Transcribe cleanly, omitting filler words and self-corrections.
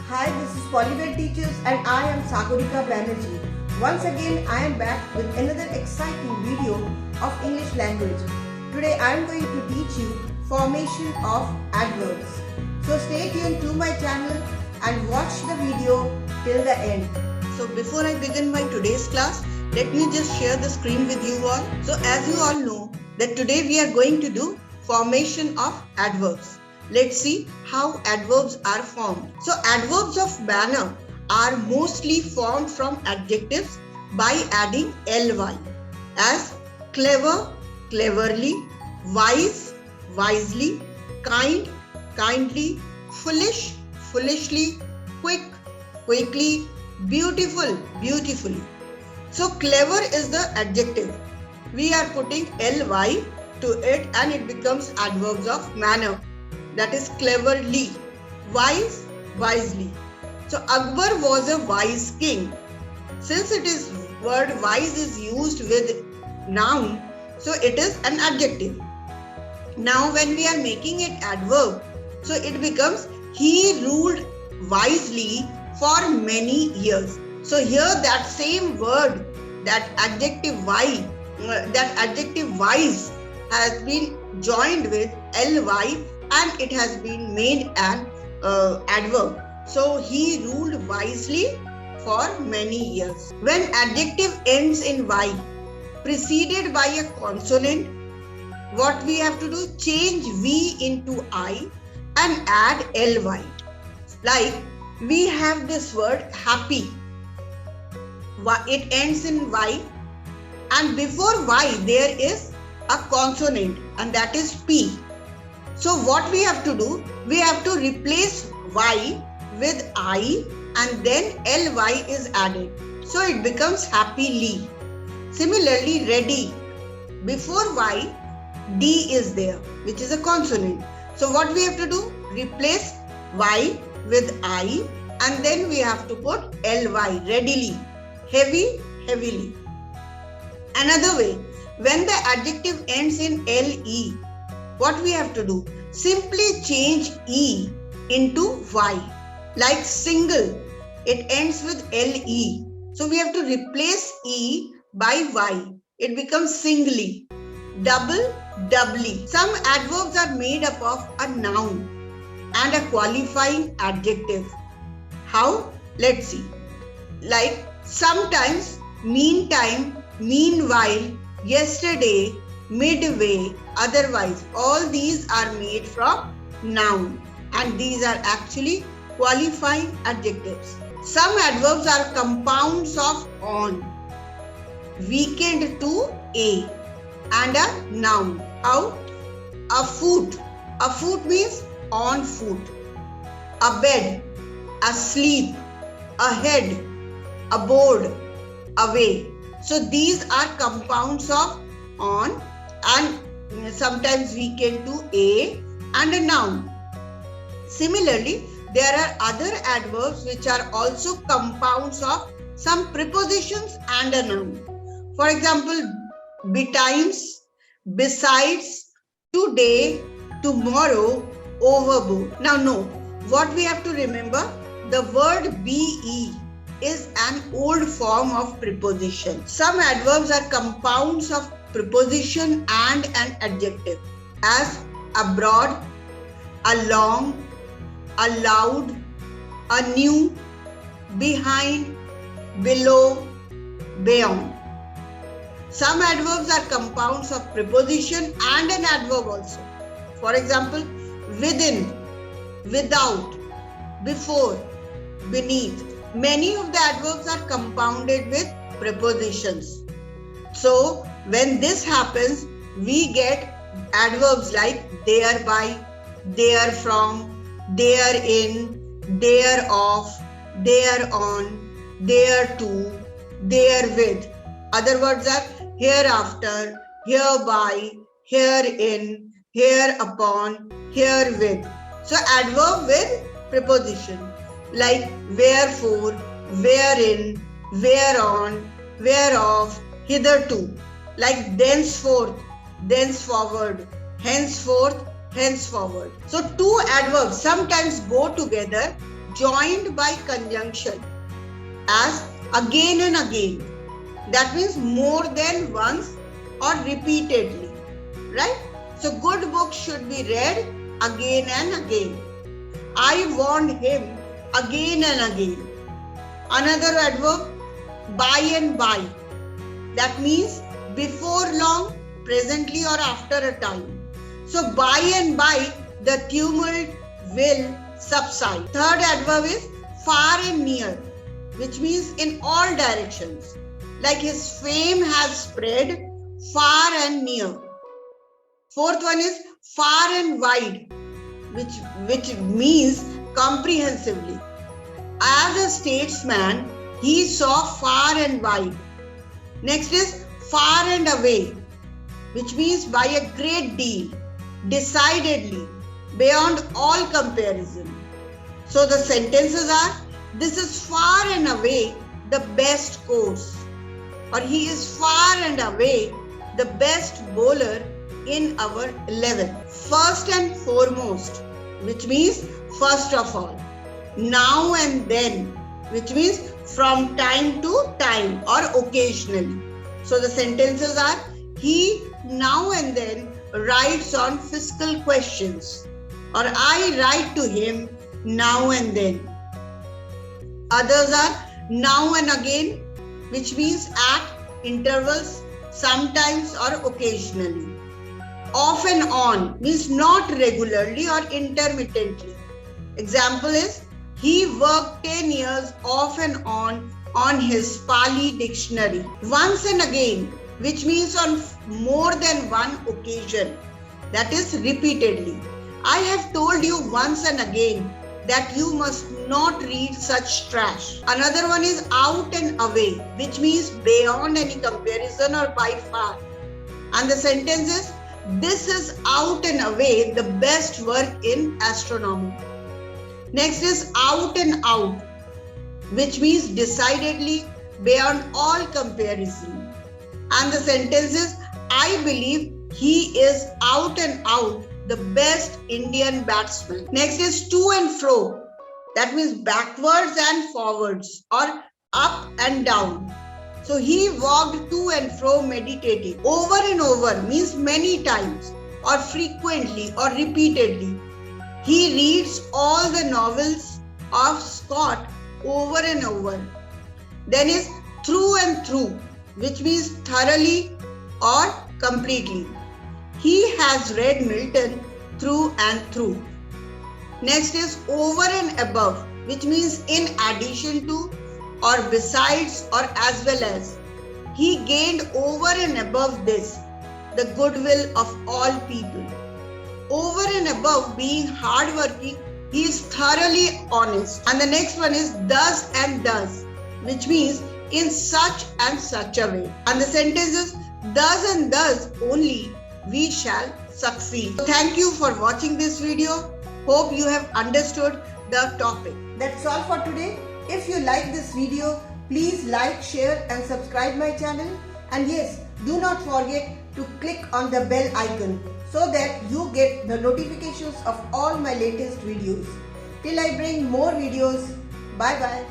Hi, this is Polywell Teachers and I am Sagorika Banerjee. Once again, I am back with another exciting video of English language. Today, I am going to teach you formation of adverbs. So stay tuned to my channel and watch the video till the end. So before I begin my today's class, let me just share the screen with you all. So as you all know that today we are going to do formation of adverbs. Let's see how adverbs are formed. So adverbs of manner are mostly formed from adjectives by adding ly, as clever, cleverly, wise, wisely, kind, kindly, foolish, foolishly, quick, quickly, beautiful, beautifully. So clever is the adjective. We are putting ly to it and it becomes adverbs of manner. That is cleverly. Wise, wisely. So Akbar was a wise king. Since it is word wise is used with noun, so it is an adjective. Now when we are making it adverb, so it becomes he ruled wisely for many years. So here that same word, that adjective wise has been joined with ly and it has been made an adverb. So he ruled wisely for many years. When adjective ends in y preceded by a consonant, what we have to do? Change v into I and add ly. Like we have this word happy. It ends in y and before y there is a consonant and that is p. So what we have to do? We have to replace y with I and then ly is added. So it becomes happily. Similarly, ready. Before y, d is there, which is a consonant. So what we have to do? Replace y with I and then we have to put ly, readily. Heavy, heavily. Another way, when the adjective ends in le, what we have to do? Simply change e into y. Like single, it ends with le. So we have to replace e by y. It becomes singly. Double, doubly. Some adverbs are made up of a noun and a qualifying adjective. How? Let's see. Like sometimes, meantime, meanwhile, yesterday, midway, otherwise. All these are made from noun and these are actually qualifying adjectives. Some adverbs are compounds of on, weakened to a and a noun. How? A foot. A foot means on foot. A bed. Asleep. Ahead. Aboard. Away. So these are compounds of on and sometimes weakened to a and a noun. Similarly, there are other adverbs which are also compounds of some prepositions and a noun. For example, betimes, besides, today, tomorrow, overboard. Now no, what we have to remember, the word be is an old form of preposition. Some adverbs are compounds of preposition and an adjective, as abroad, along, allowed, anew, behind, below, beyond. Some adverbs are compounds of preposition and an adverb also. For example, within, without, before, beneath. Many of the adverbs are compounded with prepositions. So when this happens, we get adverbs like thereby, therefrom, therein, thereof, thereon, thereto, therewith. Other words are hereafter, hereby, herein, hereupon, herewith. So adverb with preposition like wherefore, wherein, whereon, whereof, hitherto. Like thenceforth, thenceforward, henceforth, henceforward. So two adverbs sometimes go together joined by conjunction as again and again. That means more than once or repeatedly, right? So good books should be read again and again. I warned him again and again. Another adverb, by and by. That means before long, presently or after a time. So by and by, the tumult will subside. Third adverb is far and near, which means in all directions. Like his fame has spread far and near. Fourth one is far and wide, which means comprehensively. As a statesman, he saw far and wide. Next is far and away, which means by a great deal, decidedly, beyond all comparison. So the sentences are, this is far and away the best course, or he is far and away the best bowler in our 11. First and foremost, which means first of all. Now and then, which means from time to time or occasionally. So the sentences are, he now and then writes on fiscal questions, or I write to him now and then. Others are now and again, which means at intervals, sometimes or occasionally. Off and on means not regularly or intermittently. Example is, he worked 10 years off and on his Pali dictionary. Once and again, which means on more than one occasion, that is repeatedly. I have told you once and again that you must not read such trash. Another one is out and away, which means beyond any comparison or by far. And the sentence is, this is out and away the best work in astronomy. Next is out and out, which means decidedly beyond all comparison. And the sentence is, I believe he is out and out the best Indian batsman. Next is to and fro. That means backwards and forwards, or up and down. So he walked to and fro meditating. Over and over means many times or frequently or repeatedly. He reads all the novels of Scott over and over. Then is through and through, which means thoroughly or completely. He has read Milton through and through. Next is over and above, which means in addition to or besides or as well as. He gained over and above this, the goodwill of all people. Over and above being hardworking, he is thoroughly honest. And the next one is thus and thus, which means in such and such a way. And the sentence is, thus and thus only we shall succeed. Thank you for watching this video. Hope you have understood the topic. That's all for today. If you like this video, please like, share and subscribe my channel. And yes, do not forget to click on the bell icon so that you get the notifications of all my latest videos. Till I bring more videos, bye bye.